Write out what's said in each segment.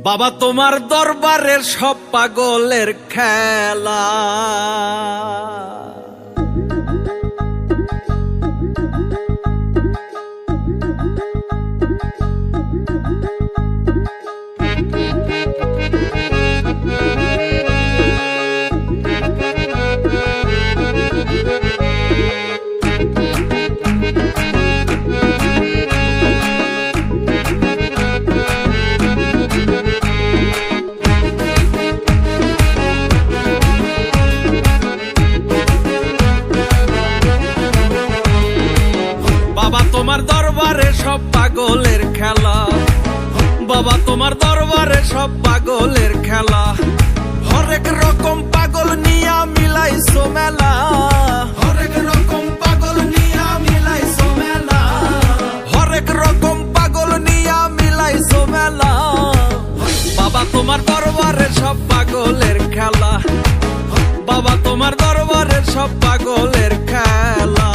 বাবা তোমার দরবারের সব পাগলের খেলা। তোমার দরবারে সব পাগলের খেলা, বাবা তোমার দরবারে সব পাগলের খেলা। হরেক রকম পাগল নিয়া মিলাইছো মেলা, হরেক রকম পাগল নিয়া মিলাইছো মেলা, হরেক রকম পাগল নিয়া মিলাইছো মেলা। বাবা তোমার দরবারে সব পাগলের খেলা, বাবা তোমার দরবারে সব পাগলের খেলা।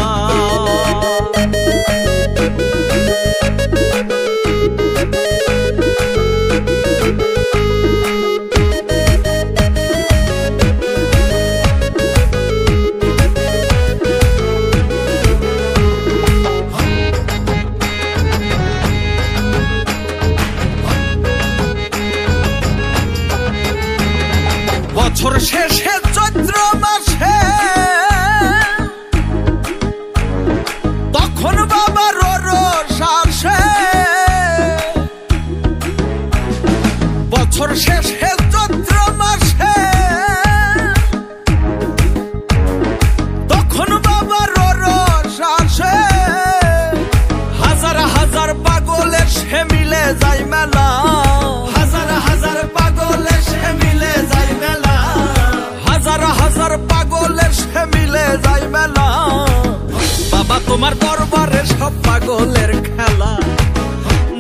বছর শেষে চৈত্র মাসে তখন বাবার রোষ আসে, বছর শেষে চৈত্র মাসে তখন বাবার রোষ আসে। হাজার হাজার পাগলে সে মিলে যায় মেলা, হাজার হাজার পাগলে সে মিলে যায় মেলা, হাজার হাজার পাগলের সে মিলে যায় মেলা। বাবা তোমার দরবারের সব পাগলের খেলা,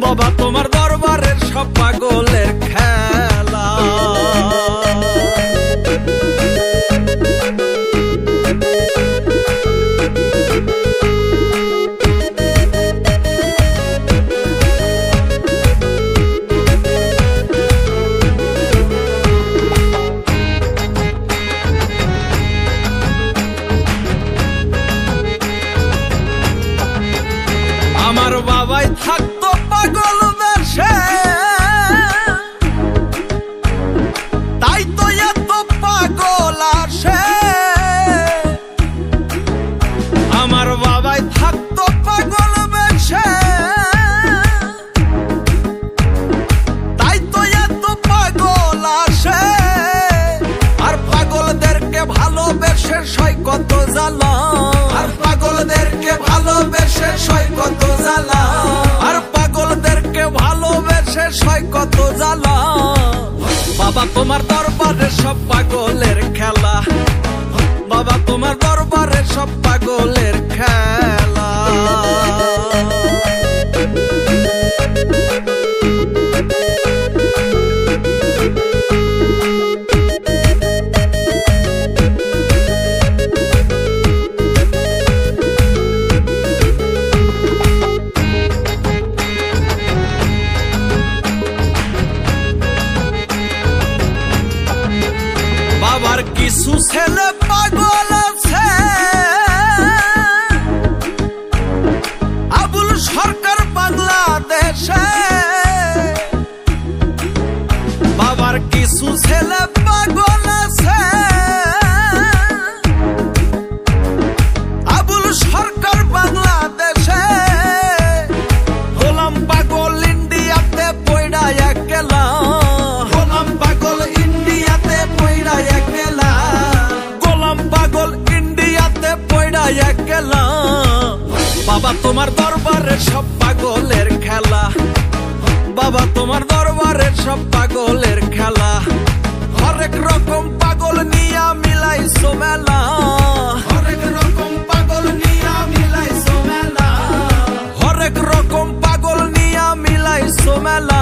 বাবা তোমার দরবারের সব পাগলের খেলা। আমার বাবাই থাকতো পাগল বেশে, তাই তো এত পাগল আসে। আমার বাবাই থাকতো পাগল বেশে, তাই তো এত পাগল আসে। আর পাগলদেরকে ভালোবেসে সয় কত জ্বালা, আর পাগলদেরকে ভালোবেসে সয় কত জ্বালা, আর পাগলদেরকে ভালোবেসে সয় কত জ্বালা। বাবা তোমার দরবারে সব পাগলের খেলা, বাবা তোমার দরবারে সব পাগলের খেলা। বাবার কিছু ছেলে পাগল আছে, আবুল সরকার বাংলাদেশে। বাবার কিছু ছেলে পাগল আছে, আবুল সরকার বাংলাদেশে। গোলাম পাগল ইন্ডিয়াতে পয়ডা একলা, গোলাম পাগল ইন্ডিয়াতে পয়ডা একলা, গোলাম পাগল ইন্ডিয়াতে পয়ডা একলা। বাবা তোমার দরবারে সব পাগলের খেলা, বাবা তোমার দরবারে সব পাগলের খেলা। হরেক রকম পাগল নিয়া মিলাইছো মেলা, হরেক রকম পাগল নিয়া মিলাইছো মেলা, হরেক রকম পাগল নিয়া মিলাইছো মেলা।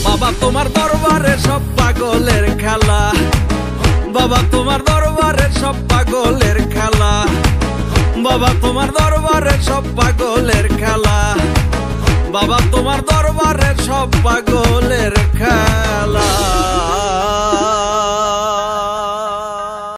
বাবা তোমার দরবারে সব পাগলের খেলা, বাবা তোমার দরবারে সব পাগলের খেলা, বাবা তোমার দরবারে সব পাগলের খেলা। বাবা তোমার দরবারে সব